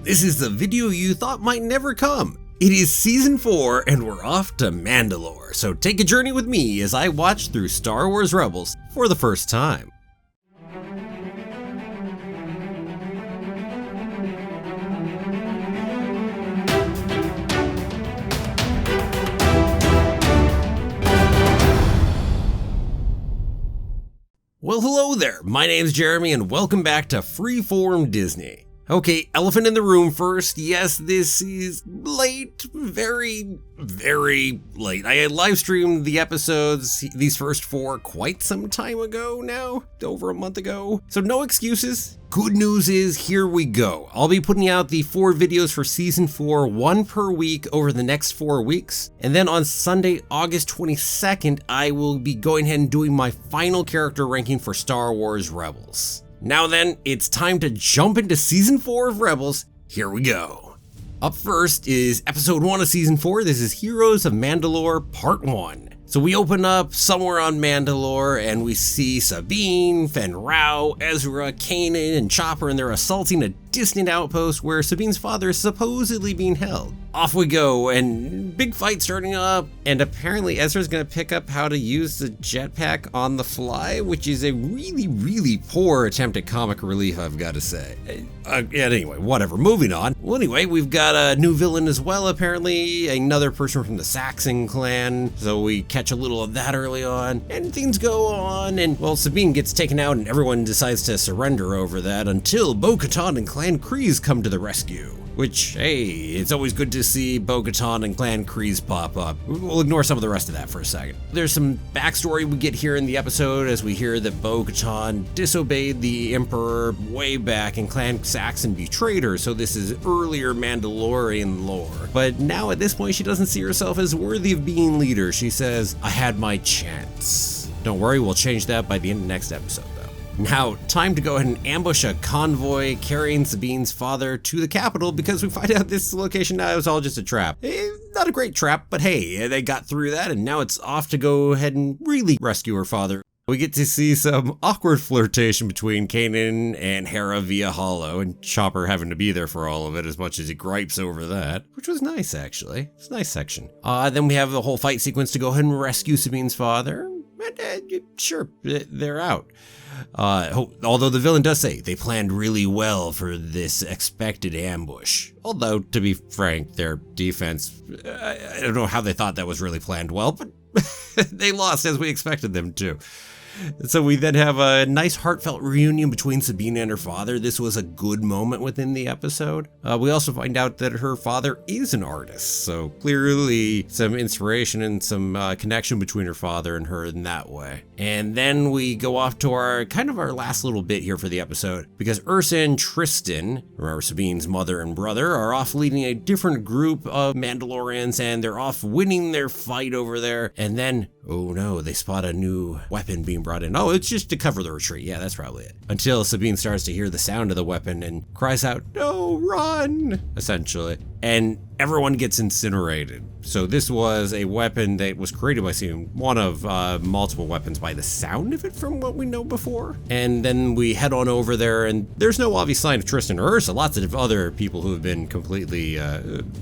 This is the video you thought might never come. It is season 4 and we're off to Mandalore, so take a journey with me as I watch through Star Wars Rebels for the first time. Well, hello there, my name's Jeremy and welcome back to Freeform Disney. Okay, elephant in the room first. Yes, this is late, very late. I had live streamed the episodes, these first 4, quite some time ago now, over a month ago. So no excuses. Good news is, here we go. I'll be putting out the 4 videos for season 4, 1 per week over the next 4 weeks. And then on Sunday, August 22nd, I will be going ahead and doing my final character ranking for Star Wars Rebels. Now then, it's time to jump into season 4 of Rebels. Here we go. Up first is episode 1 of season 4. This is Heroes of Mandalore part 1. So we open up somewhere on Mandalore and we see Sabine, Fen Rao, Ezra, Kanan, and Chopper, and they're assaulting a distant outpost where Sabine's father is supposedly being held. Off we go, and big fight starting up, and apparently Ezra's gonna pick up how to use the jetpack on the fly, which is a really poor attempt at comic relief, I've gotta say. Anyway, whatever, moving on. Well, anyway, we've got a new villain as well, apparently, another person from the Saxon clan, so we catch a little of that early on, and things go on, and, well, Sabine gets taken out, and everyone decides to surrender over that until Bo-Katan and Clan Kryze come to the rescue. Which, hey, it's always good to see Bo-Katan and Clan Kryze pop up. We'll ignore some of the rest of that for a second. There's some backstory we get here in the episode as we hear that Bo-Katan disobeyed the Emperor way back and Clan Saxon betrayed her, so this is earlier Mandalorian lore. But now at this point she doesn't see herself as worthy of being leader. She says, I had my chance. Don't worry, we'll change that by the end of next episode. Now, time to go ahead and ambush a convoy carrying Sabine's father to the capital because we find out this location now is all just a trap. Not a great trap, but hey, they got through that and now it's off to go ahead and really rescue her father. We get to see some awkward flirtation between Kanan and Hera via Holo, and Chopper having to be there for all of it as much as he gripes over that, which was nice actually. It's a nice section. Then we have the whole fight sequence to go ahead and rescue Sabine's father. Sure, they're out. Although the villain does say they planned really well for this expected ambush. Although, to be frank, their defense, I don't know how they thought that was really planned well, but they lost as we expected them to. So we then have a nice heartfelt reunion between Sabine and her father. This was a good moment within the episode. We also find out that her father is an artist, so clearly some inspiration and some connection between her father and her in that way. And then we go off to our last little bit here for the episode, because Ursa and Tristan, remember Sabine's mother and brother, are off leading a different group of Mandalorians, and they're off winning their fight over there. And then, oh no, they spot a new weapon being brought in. Oh, it's just to cover the retreat. Yeah, that's probably it. Until Sabine starts to hear the sound of the weapon and cries out, no, run, essentially. And everyone gets incinerated. So this was a weapon that was created by Sabine, one of multiple weapons by the sound of it from what we know before. And then we head on over there and there's no obvious sign of Tristan or Ursa, lots of other people who have been completely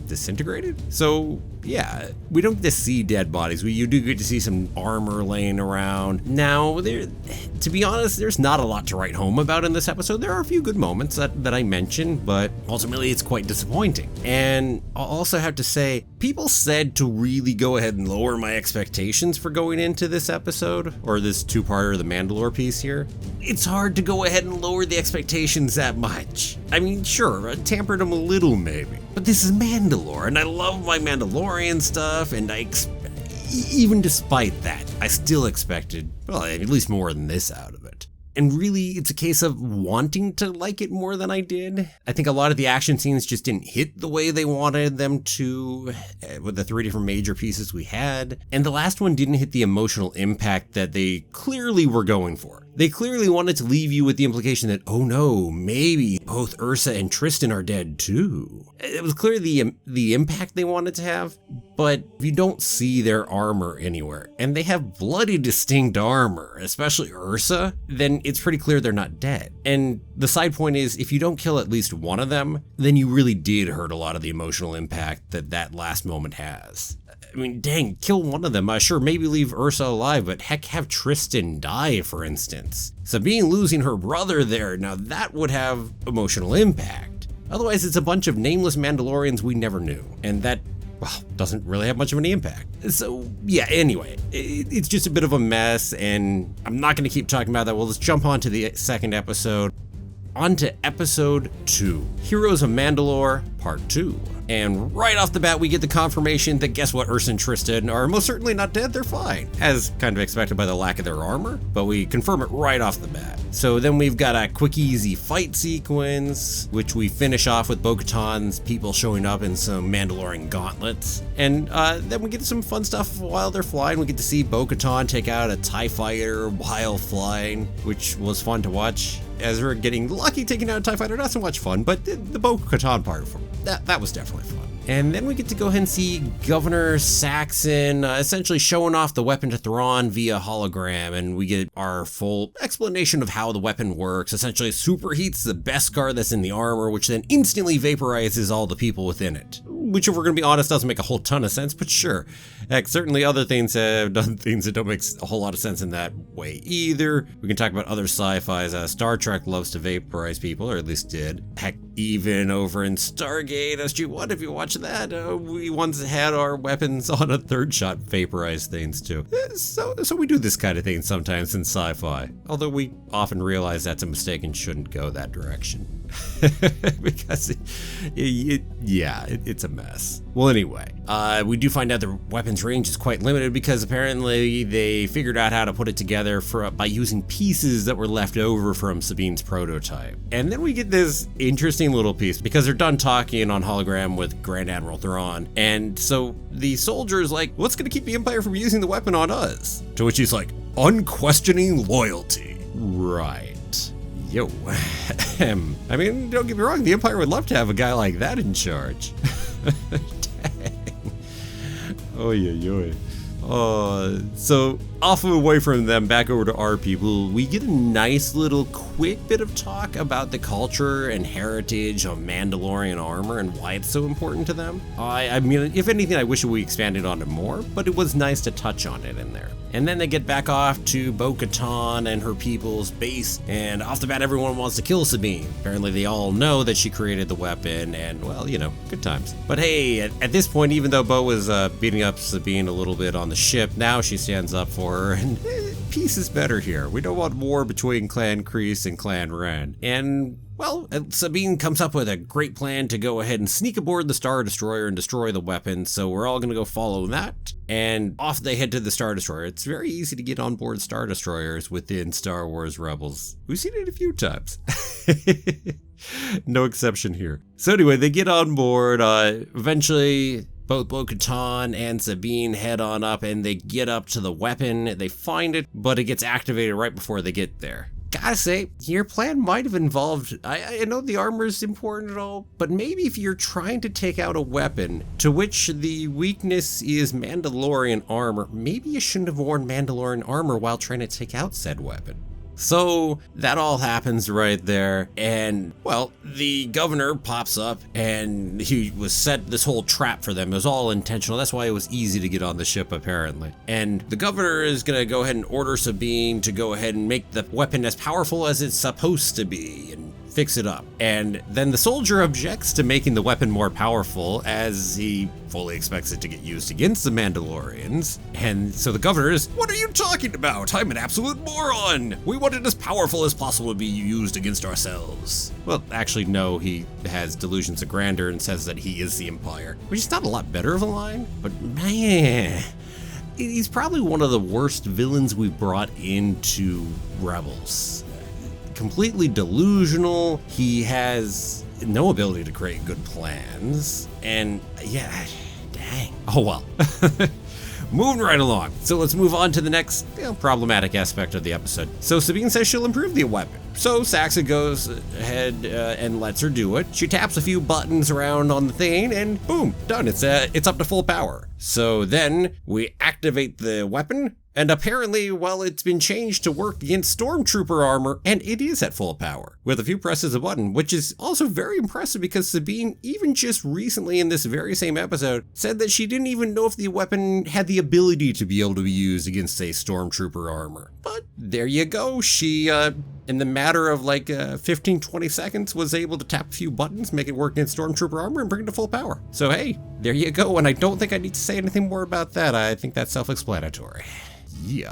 disintegrated. So yeah, we don't get to see dead bodies. You do get to see some armor laying around. Now, to be honest, there's not a lot to write home about in this episode. There are a few good moments that I mentioned, but ultimately it's quite disappointing. And I'll also have to say, people said to really go ahead and lower my expectations for going into this episode, or this two-parter, the Mandalore piece here. It's hard to go ahead and lower the expectations that much. I mean, sure, I tampered them a little maybe, but this is Mandalore, and I love my Mandalorian stuff, and even despite that, I still expected, well, at least more than this out of it. And really, it's a case of wanting to like it more than I did. I think a lot of the action scenes just didn't hit the way they wanted them to with the 3 different major pieces we had. And the last one didn't hit the emotional impact that they clearly were going for. They clearly wanted to leave you with the implication that, oh no, maybe both Ursa and Tristan are dead too. It was clear the impact they wanted to have, but you don't see their armor anywhere, and they have bloody distinct armor, especially Ursa, then it's pretty clear they're not dead. And the side point is, if you don't kill at least one of them, then you really did hurt a lot of the emotional impact that last moment has. I mean, dang, kill one of them. Sure, maybe leave Ursa alive, but heck, have Tristan die, for instance. Sabine losing her brother there, now that would have emotional impact. Otherwise, it's a bunch of nameless Mandalorians we never knew, and that, well, doesn't really have much of any impact. So, yeah, anyway, it's just a bit of a mess, and I'm not going to keep talking about that. Well, let's jump on to the second episode. On to episode 2, Heroes of Mandalore, part 2. And right off the bat, we get the confirmation that guess what, Ursa and Tristan are most certainly not dead, they're fine. As kind of expected by the lack of their armor, but we confirm it right off the bat. So then we've got a quick easy fight sequence, which we finish off with Bo-Katan's people showing up in some Mandalorian gauntlets. And then we get some fun stuff while they're flying. We get to see Bo-Katan take out a TIE fighter while flying, which was fun to watch. Ezra getting lucky taking out a TIE fighter, not so much fun, but the Bo-Katan part, that was definitely fun. And then we get to go ahead and see Governor Saxon essentially showing off the weapon to Thrawn via hologram, and we get our full explanation of how the weapon works. Essentially, it superheats the Beskar that's in the armor, which then instantly vaporizes all the people within it. Which, if we're going to be honest, doesn't make a whole ton of sense, but sure. Heck, certainly other things have done things that don't make a whole lot of sense in that way either. We can talk about other sci-fis. Star Trek loves to vaporize people, or at least did. Heck, even over in Stargate SG-1, if you watch that, we once had our weapons on a third shot vaporize things too. So we do this kind of thing sometimes in sci-fi, although we often realize that's a mistake and shouldn't go that direction. Because it's a mess. Well, anyway, we do find out the weapon's range is quite limited because apparently they figured out how to put it together by using pieces that were left over from Sabine's prototype. And then we get this interesting little piece because they're done talking on hologram with Grand Admiral Thrawn, and so the soldier is like, what's going to keep the Empire from using the weapon on us? To which he's like, unquestioning loyalty. Right. Yo. I mean, don't get me wrong, the Empire would love to have a guy like that in charge. Dang. Oh, yeah. So off and away from them, back over to our people, we get a nice little quick bit of talk about the culture and heritage of Mandalorian armor and why it's so important to them. I mean, if anything, I wish we expanded on it more, but it was nice to touch on it in there. And then they get back off to Bo-Katan and her people's base, and off the bat everyone wants to kill Sabine. Apparently they all know that she created the weapon, and well, you know, good times. But hey, at this point, even though Bo was beating up Sabine a little bit on the ship, now she stands up for her, and peace is better here. We don't want war between Clan Kreese and Clan Ren. And well, Sabine comes up with a great plan to go ahead and sneak aboard the Star Destroyer and destroy the weapon, so we're all gonna go follow that, and off they head to the Star Destroyer. It's very easy to get on board Star Destroyers within Star Wars Rebels. We've seen it a few times. No exception here. So anyway, they get on board, eventually both Bo-Katan and Sabine head on up and they get up to the weapon. They find it, but it gets activated right before they get there. Gotta say, your plan might have involved, I know the armor is important and all, but maybe if you're trying to take out a weapon to which the weakness is Mandalorian armor, maybe you shouldn't have worn Mandalorian armor while trying to take out said weapon. So that all happens right there, and well, the governor pops up and he was set this whole trap for them. It was all intentional. That's why it was easy to get on the ship apparently. And the governor is gonna go ahead and order Sabine to go ahead and make the weapon as powerful as it's supposed to be and fix it up. And then the soldier objects to making the weapon more powerful as he fully expects it to get used against the Mandalorians. And so the governor is, what are you talking about? I'm an absolute moron. We want it as powerful as possible to be used against ourselves. Well, actually, no, he has delusions of grandeur and says that he is the Empire, which is not a lot better of a line, but man, he's probably one of the worst villains we've brought into Rebels. Completely delusional. He has no ability to create good plans. And yeah, dang. Oh well. moving right along. So let's move on to the next problematic aspect of the episode. So Sabine says she'll improve the weapon. So Saxa goes ahead and lets her do it. She taps a few buttons around on the thing and boom, done. It's up to full power. So then we activate the weapon. And apparently, well, it's been changed to work against Stormtrooper armor, and it is at full power, with a few presses of a button, which is also very impressive because Sabine, even just recently in this very same episode, said that she didn't even know if the weapon had the ability to be able to be used against, say, Stormtrooper armor. But there you go, she, in the matter of like 15-20 seconds, was able to tap a few buttons, make it work against Stormtrooper armor, and bring it to full power. So hey, there you go, and I don't think I need to say anything more about that. I think that's self-explanatory. Yeah.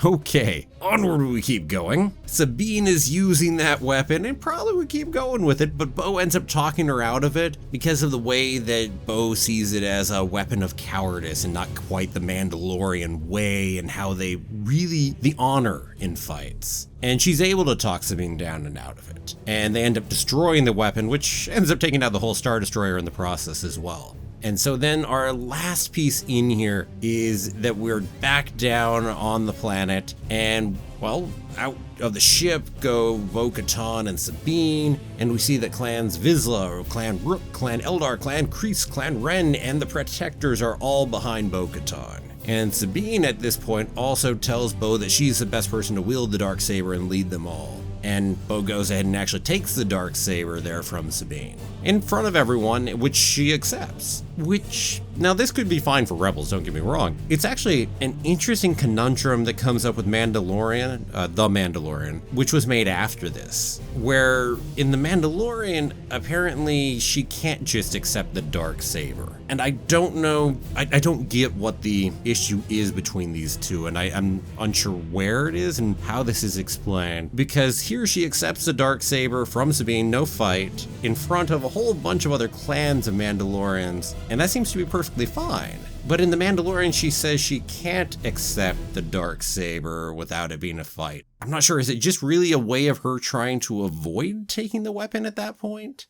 Okay, onward we keep going. Sabine is using that weapon and probably would keep going with it, but Bo ends up talking her out of it because of the way that Bo sees it as a weapon of cowardice and not quite the Mandalorian way, and how they really the honor in fights. And she's able to talk Sabine down and out of it. And they end up destroying the weapon, which ends up taking out the whole Star Destroyer in the process as well. And so then our last piece in here is that we're back down on the planet, and well, out of the ship go Bo-Katan and Sabine, and we see that clans Vizsla, Clan Rook, Clan Eldar, Clan Kreese, Clan Ren, and the Protectors are all behind Bo-Katan. And Sabine at this point also tells Bo that she's the best person to wield the Darksaber and lead them all. And Bo goes ahead and actually takes the Darksaber there from Sabine in front of everyone, which she accepts. Which, now this could be fine for Rebels, don't get me wrong. It's actually an interesting conundrum that comes up with Mandalorian, The Mandalorian, which was made after this, where in The Mandalorian, apparently she can't just accept the Darksaber. And I don't know, I don't get what the issue is between these two, and I'm unsure where it is and how this is explained, because here she accepts the Darksaber from Sabine, no fight, in front of a whole bunch of other clans of Mandalorians, and that seems to be perfectly fine. But in The Mandalorian, she says she can't accept the Darksaber without it being a fight. I'm not sure, is it just really a way of her trying to avoid taking the weapon at that point?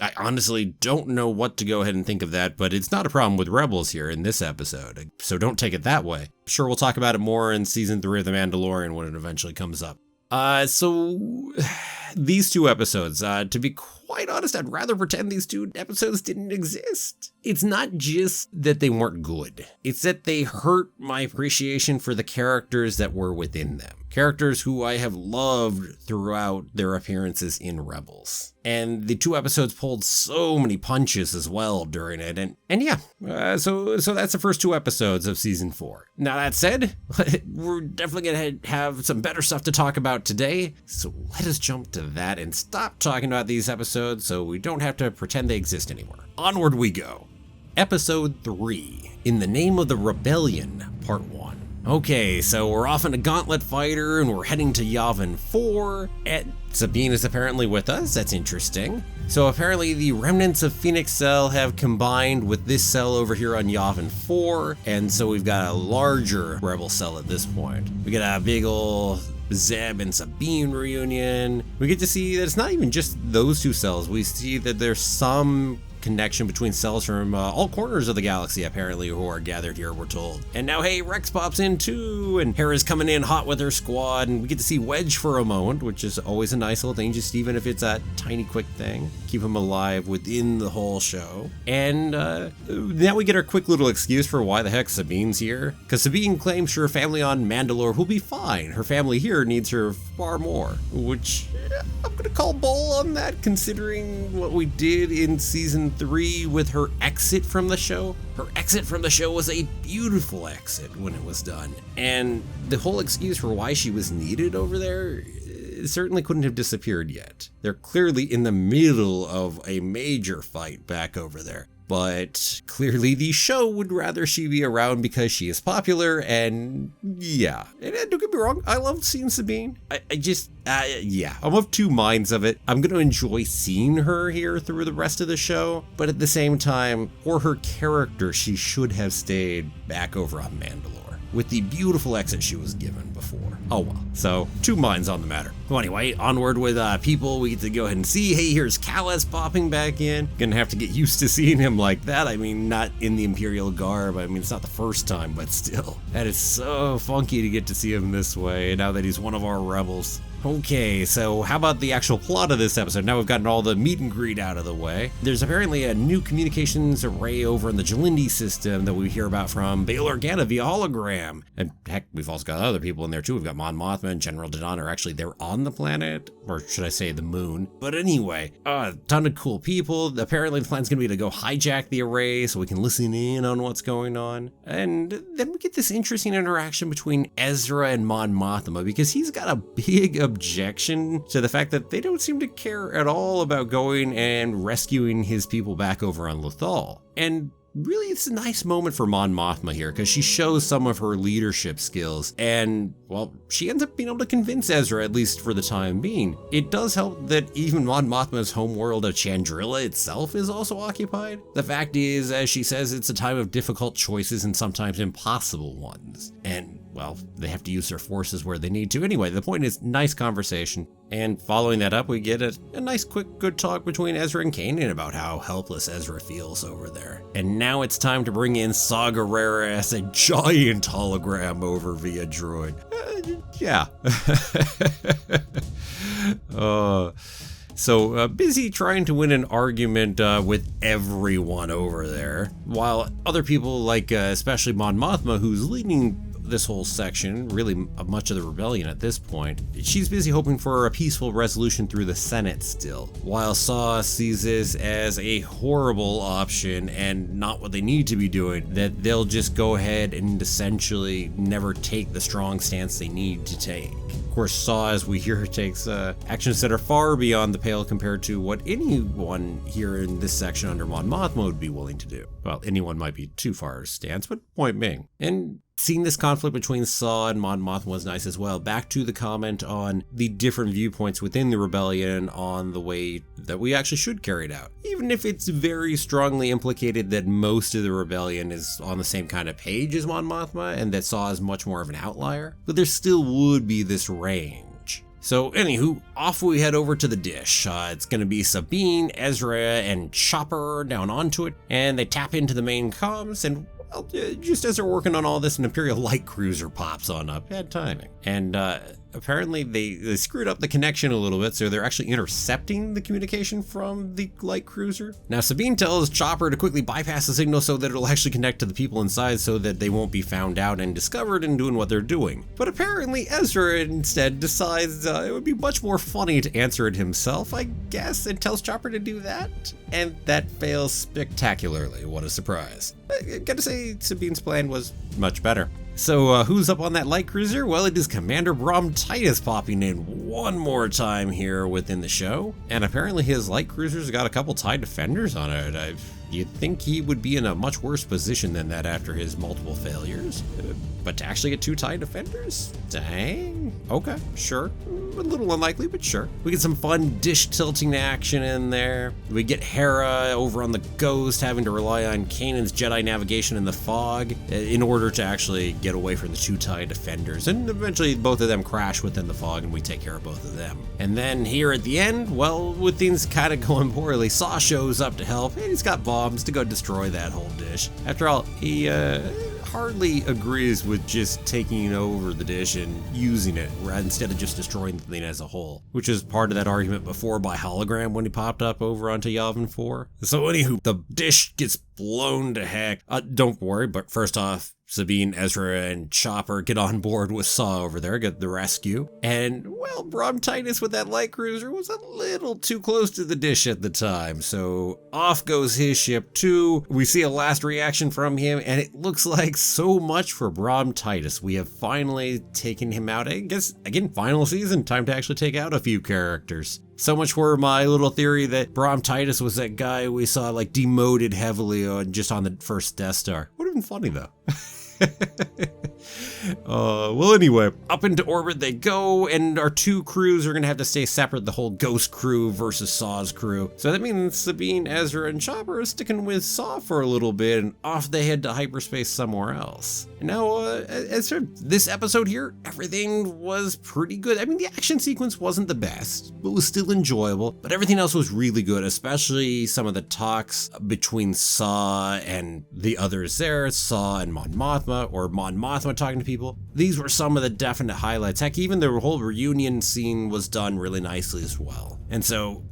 I honestly don't know what to go ahead and think of that, but it's not a problem with Rebels here in this episode, so don't take it that way. Sure, we'll talk about it more in Season 3 of The Mandalorian when it eventually comes up. So these two episodes, to be quite honest, I'd rather pretend these two episodes didn't exist. It's not just that they weren't good. It's that they hurt my appreciation for the characters that were within them. Characters who I have loved throughout their appearances in Rebels. And the two episodes pulled so many punches as well during it. And yeah, so that's the first two episodes of Season 4. Now that said, we're definitely going to have some better stuff to talk about today. So let us jump to that and stop talking about these episodes so we don't have to pretend they exist anymore. Onward we go. Episode 3, In the Name of the Rebellion, Part 1. Okay, so we're off in a gauntlet fighter and we're heading to Yavin 4, and Sabine is apparently with us. That's interesting. So apparently the remnants of Phoenix Cell have combined with this cell over here on Yavin 4, and so we've got a larger rebel cell at this point. We got a big ol' Zeb and Sabine reunion. We get to see that it's not even just those two cells. We see that there's some connection between cells from all corners of the galaxy, apparently, who are gathered here, we're told. And now, hey, Rex pops in too, and Hera's coming in hot with her squad, and we get to see Wedge for a moment, which is always a nice little thing, just even if it's a tiny quick thing. Keep him alive within the whole show. And now we get our quick little excuse for why the heck Sabine's here, because Sabine claims her family on Mandalore will be fine. Her family here needs her far more, which I'm gonna call bull on that, considering what we did in Season 3 with her exit from the show. Her exit from the show was a beautiful exit when it was done. And the whole excuse for why she was needed over there certainly couldn't have disappeared yet. They're clearly in the middle of a major fight back over there. But clearly the show would rather she be around because she is popular, and yeah. And don't get me wrong, I love seeing Sabine. I'm of two minds of it. I'm gonna enjoy seeing her here through the rest of the show, but at the same time, for her character, she should have stayed back over on Mandalore. with the beautiful exit she was given before. Oh well, so two minds on the matter. Well, anyway, onward with people. We get to go ahead and see, hey, here's Callus popping back in. Gonna have to get used to seeing him like that. I mean, not in the Imperial garb. I mean, it's not the first time, but still. That is so funky to get to see him this way now that he's one of our rebels. Okay, so how about the actual plot of this episode? Now we've gotten all the meet and greet out of the way. There's apparently a new communications array over in the Jalindi system that we hear about from Bail Organa via hologram. And heck, we've also got other people in there too. We've got Mon Mothma and General Dodon are actually they're on the planet, or should I say the moon. But anyway, a ton of cool people. Apparently the plan's gonna be to go hijack the array so we can listen in on what's going on. And then we get this interesting interaction between Ezra and Mon Mothma because he's got a big objection to the fact that they don't seem to care at all about going and rescuing his people back over on Lothal. And really, it's a nice moment for Mon Mothma here because she shows some of her leadership skills and, well, she ends up being able to convince Ezra, at least for the time being. It does help that even Mon Mothma's homeworld of Chandrilla itself is also occupied. The fact is, as she says, it's a time of difficult choices and sometimes impossible ones. And, well, they have to use their forces where they need to. Anyway, the point is, nice conversation. And following that up, we get a nice, quick, good talk between Ezra and Kanan about how helpless Ezra feels over there. And now it's time to bring in Saw Gerrera as a giant hologram over via droid. Yeah. So busy trying to win an argument with everyone over there, while other people like especially Mon Mothma, who's leading this whole section, really much of the rebellion at this point, she's busy hoping for a peaceful resolution through the Senate still, while Saw sees this as a horrible option and not what they need to be doing, that they'll just go ahead and essentially never take the strong stance they need to take. Of course, Saw, as we hear, takes actions that are far beyond the pale compared to what anyone here in this section under Mon Mothma would be willing to do. Well, anyone might be too far a stance, but point being. And seeing this conflict between Saw and Mon Mothma was nice as well. Back to the comment on the different viewpoints within the rebellion on the way that we actually should carry it out. Even if it's very strongly implicated that most of the rebellion is on the same kind of page as Mon Mothma and that Saw is much more of an outlier, but there still would be this range. So anywho, off we head over to the dish. It's going to be Sabine, Ezra, and Chopper down onto it, and they tap into the main comms, and well, just as they're working on all this, an Imperial light cruiser pops on up. Bad timing. And apparently they screwed up the connection a little bit, so they're actually intercepting the communication from the light cruiser. Now Sabine tells Chopper to quickly bypass the signal so that it'll actually connect to the people inside so that they won't be found out and discovered in doing what they're doing. But apparently Ezra instead decides it would be much more funny to answer it himself, I guess, and tells Chopper to do that. And that fails spectacularly. What a surprise. I gotta say, Sabine's plan was much better. So who's up on that light cruiser? Well, it is Commander Brom Titus popping in one more time here within the show. And apparently his light cruiser's got a couple TIE defenders on it. You'd think he would be in a much worse position than that after his multiple failures. But to actually get two TIE defenders? Dang. Okay, sure. A little unlikely, but sure. We get some fun dish tilting action in there. We get Hera over on the Ghost having to rely on Kanan's Jedi navigation in the fog in order to actually get away from the two TIE defenders. And eventually both of them crash within the fog and we take care of both of them. And then here at the end, well, with things kind of going poorly, Saw shows up to help and he's got bombs to go destroy that whole dish. After all, he hardly agrees with just taking over the dish and using it instead of just destroying the thing as a whole, which is part of that argument before by hologram when he popped up over onto Yavin 4. So anywho, the dish gets blown to heck. Don't worry, but first off, Sabine, Ezra, and Chopper get on board with Saw over there, get the rescue. And, well, Brom Titus with that light cruiser was a little too close to the dish at the time, so off goes his ship too. We see a last reaction from him, and it looks like so much for Brom Titus. We have finally taken him out. I guess, again, final season, time to actually take out a few characters. So much for my little theory that Brom Titus was that guy we saw like demoted heavily on just on the first Death Star. Would have been funny though. Well, anyway, up into orbit they go, and our two crews are gonna have to stay separate, the whole Ghost crew versus Saw's crew. So that means Sabine, Ezra, and Chopper are sticking with Saw for a little bit, and off they head to hyperspace somewhere else. And now, as for this episode here, everything was pretty good. I mean, the action sequence wasn't the best, but was still enjoyable, but everything else was really good, especially some of the talks between Saw and the others there, Saw and Mon Mothma, or Mon Mothma talking to people. These were some of the definite highlights. Heck, even the whole reunion scene was done really nicely as well. And so,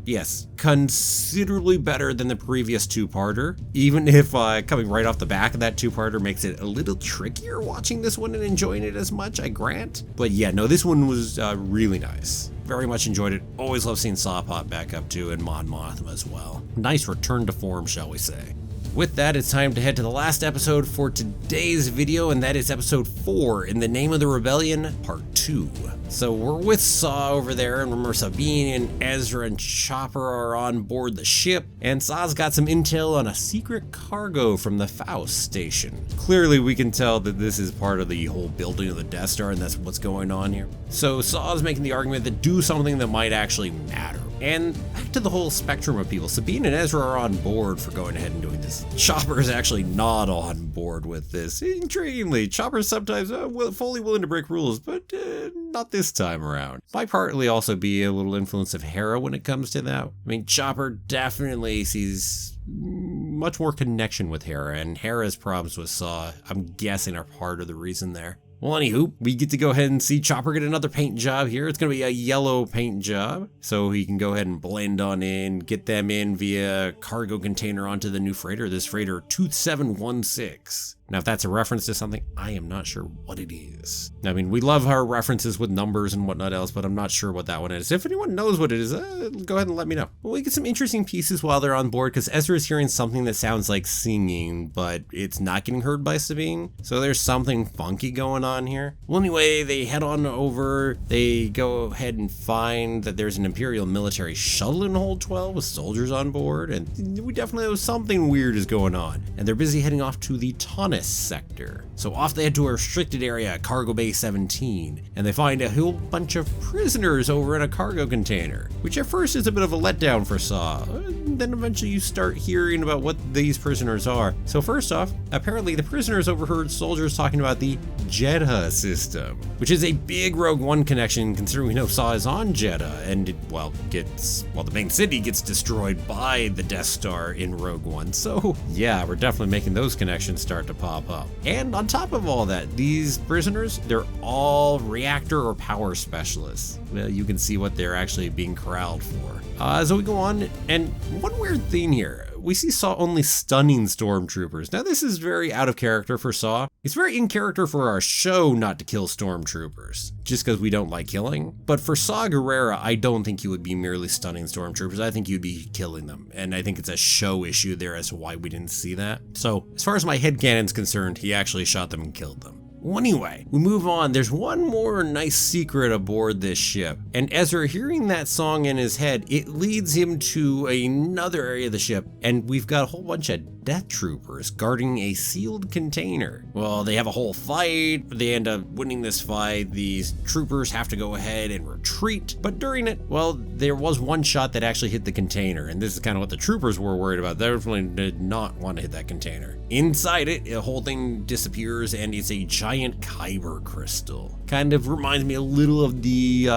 yes, considerably better than the previous two-parter, even if coming right off the back of that two-parter makes it a little trickier watching this one and enjoying it as much, I grant. But yeah, no, this one was really nice. Very much enjoyed it. Always love seeing Saw pop back up too, and Mon Mothma as well. Nice return to form, shall we say. With that, it's time to head to the last episode for today's video, and that is episode 4, In the Name of the Rebellion, part 2. So we're with Saw over there, and remember Sabine and Ezra and Chopper are on board the ship, and Saw's got some intel on a secret cargo from the Faust station. Clearly we can tell that this is part of the whole building of the Death Star, and that's what's going on here. So Saw's making the argument that do something that might actually matter. And back to the whole spectrum of people, Sabine and Ezra are on board for going ahead and doing this. Chopper is actually not on board with this. Intriguingly, Chopper's sometimes fully willing to break rules, but not this time around. Might partly also be a little influence of Hera when it comes to that. I mean, Chopper definitely sees much more connection with Hera, and Hera's problems with Saw, I'm guessing, are part of the reason there. Well, anywho, we get to go ahead and see Chopper get another paint job here. It's going to be a yellow paint job, so he can go ahead and blend on in, get them in via cargo container onto the new freighter, this freighter 2716. Now, if that's a reference to something, I am not sure what it is. I mean, we love our references with numbers and whatnot else, but I'm not sure what that one is. If anyone knows what it is, go ahead and let me know. Well, we get some interesting pieces while they're on board, because Ezra is hearing something that sounds like singing, but it's not getting heard by Sabine. So there's something funky going on here. Well, anyway, they head on over. They go ahead and find that there's an Imperial military shuttle in Hold 12 with soldiers on board, and we definitely know something weird is going on. And they're busy heading off to the Taunus sector. So off they head to a restricted area, Cargo Bay 17, and they find a whole bunch of prisoners over in a cargo container, which at first is a bit of a letdown for Saw. Then eventually you start hearing about what these prisoners are. So first off, apparently the prisoners overheard soldiers talking about the Jedha system, which is a big Rogue One connection considering we know Saw is on Jedha, and the main city gets destroyed by the Death Star in Rogue One. So yeah, we're definitely making those connections start to pop up. And on top of all that, these prisoners, they're all reactor or power specialists. Well, you can see what they're actually being corralled for. So we go on, and one weird thing here. We see Saw only stunning stormtroopers. Now this is very out of character for Saw. It's very in character for our show not to kill stormtroopers, just because we don't like killing. But for Saw Gerrera, I don't think he would be merely stunning stormtroopers. I think you'd be killing them. And I think it's a show issue there as to why we didn't see that. So as far as my headcanon's concerned, he actually shot them and killed them. Well, anyway, we move on. There's one more nice secret aboard this ship, and Ezra, hearing that song in his head, it leads him to another area of the ship, and we've got a whole bunch of death troopers guarding a sealed container. Well, they have a whole fight. They end up winning this fight. These troopers have to go ahead and retreat, but during it, well, there was one shot that actually hit the container, and this is kind of what the troopers were worried about. They definitely did not want to hit that container. Inside it, the whole thing disappears, and it's a giant Kyber crystal. Kind of reminds me a little of the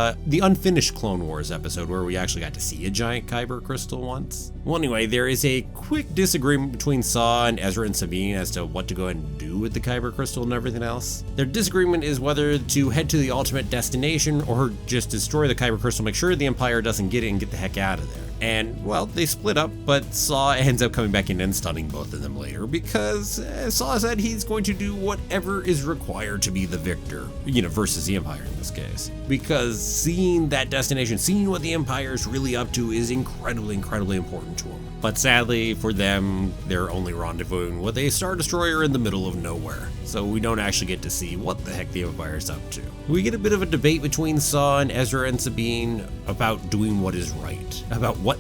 unfinished Clone Wars episode where we actually got to see a giant Kyber crystal once. Well, anyway, there is a quick disagreement between Saw and Ezra and Sabine as to what to go ahead and do with the Kyber crystal and everything else. Their disagreement is whether to head to the ultimate destination or just destroy the Kyber crystal, make sure the Empire doesn't get it and get the heck out of there. And, well, they split up, but Saw ends up coming back in and stunning both of them later because Saw said he's going to do whatever is required to be the victor, versus the Empire in this case. Because seeing that destination, seeing what the Empire is really up to is incredibly, incredibly important to him. But sadly for them, they're only rendezvousing with a Star Destroyer in the middle of nowhere. So we don't actually get to see what the heck the Empire is up to. We get a bit of a debate between Saw and Ezra and Sabine about doing what is right, about what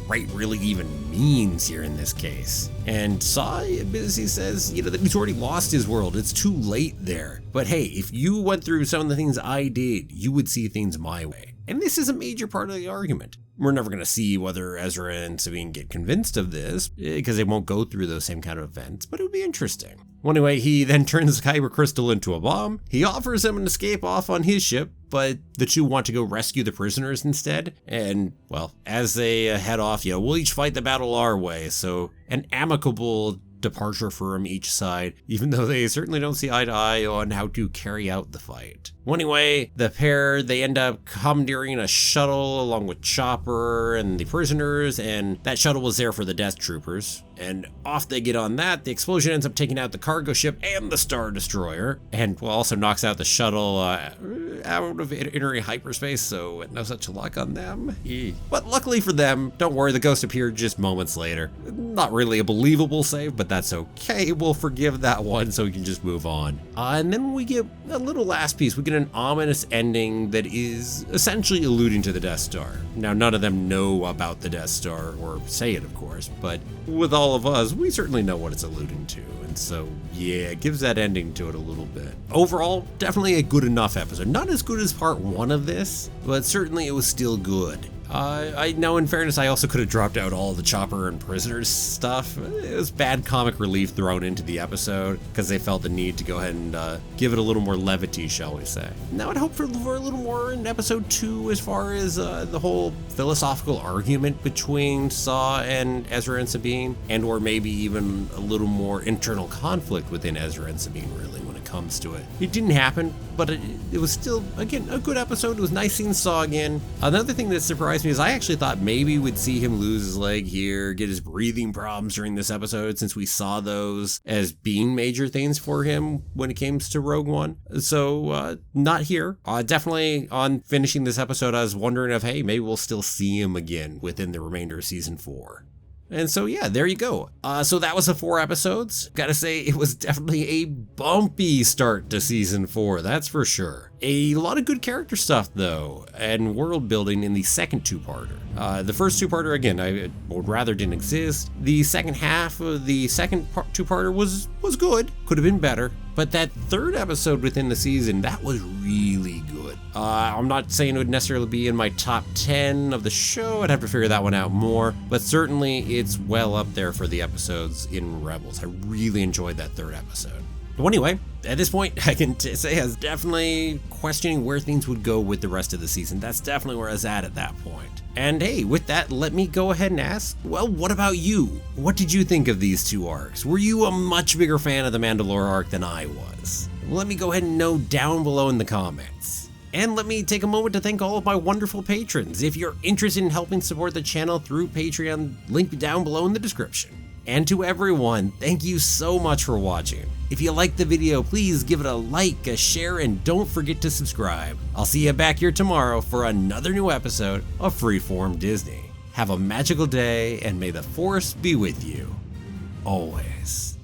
right really even means here in this case. And Saw, as he says, that he's already lost his world. It's too late there. But hey, if you went through some of the things I did, you would see things my way. And this is a major part of the argument. We're never going to see whether Ezra and Sabine get convinced of this, because they won't go through those same kind of events, but it would be interesting. Well, anyway, he then turns the kyber crystal into a bomb. He offers them an escape off on his ship, but the two want to go rescue the prisoners instead. And, well, as they head off, we'll each fight the battle our way, so an amicable departure from each side, even though they certainly don't see eye to eye on how to carry out the fight. Well, anyway, the pair, they end up commandeering a shuttle along with Chopper and the prisoners, and that shuttle was there for the Death Troopers. And off they get on that. The explosion ends up taking out the cargo ship and the Star Destroyer, and also knocks out the shuttle out of inner hyperspace, so no such luck on them. But luckily for them, don't worry, the ghost appeared just moments later. Not really a believable save, but that's okay. We'll forgive that one so we can just move on. And then we get a little last piece. We get an ominous ending that is essentially alluding to the Death Star. Now, none of them know about the Death Star, or say it, of course, but with all of us, we certainly know what it's alluding to. And so, yeah, it gives that ending to it a little bit. Overall, definitely a good enough episode. Not as good as part 1 of this, but certainly it was still good. I know, in fairness, I also could have dropped out all the Chopper and prisoners stuff. It was bad comic relief thrown into the episode because they felt the need to go ahead and give it a little more levity, shall we say. Now I'd hope for a little more in episode 2 as far as the whole philosophical argument between Saw and Ezra and Sabine, and or maybe even a little more internal conflict within Ezra and Sabine, really, when it comes to it. It didn't happen, but it was still, again, a good episode. It was nice seeing Saw again. Another thing that surprised me is I actually thought maybe we'd see him lose his leg here, get his breathing problems during this episode, since we saw those as being major things for him when it came to Rogue One. So, not here. Definitely on finishing this episode, I was wondering if, hey, maybe we'll still see him again within the remainder of season 4. And so, yeah, there you go. So that was the 4 episodes. Gotta say, it was definitely a bumpy start to season 4, that's for sure. A lot of good character stuff, though, and world building in the second 2-parter. The first 2-parter, again, I would rather didn't exist. The second half of the second 2-parter was good, could have been better. But that 3rd episode within the season, that was really good. I'm not saying it would necessarily be in my top 10 of the show. I'd have to figure that one out more. But certainly it's well up there for the episodes in Rebels. I really enjoyed that 3rd episode. Well, anyway, at this point, I can say I was definitely questioning where things would go with the rest of the season. That's definitely where I was at that point. And hey, with that, let me go ahead and ask, well, what about you? What did you think of these 2 arcs? Were you a much bigger fan of the Mandalore arc than I was? Let me go ahead and know down below in the comments. And let me take a moment to thank all of my wonderful patrons. If you're interested in helping support the channel through Patreon, link down below in the description. And to everyone, thank you so much for watching. If you liked the video, please give it a like, a share, and don't forget to subscribe. I'll see you back here tomorrow for another new episode of Freeform Disney. Have a magical day, and may the Force be with you, always.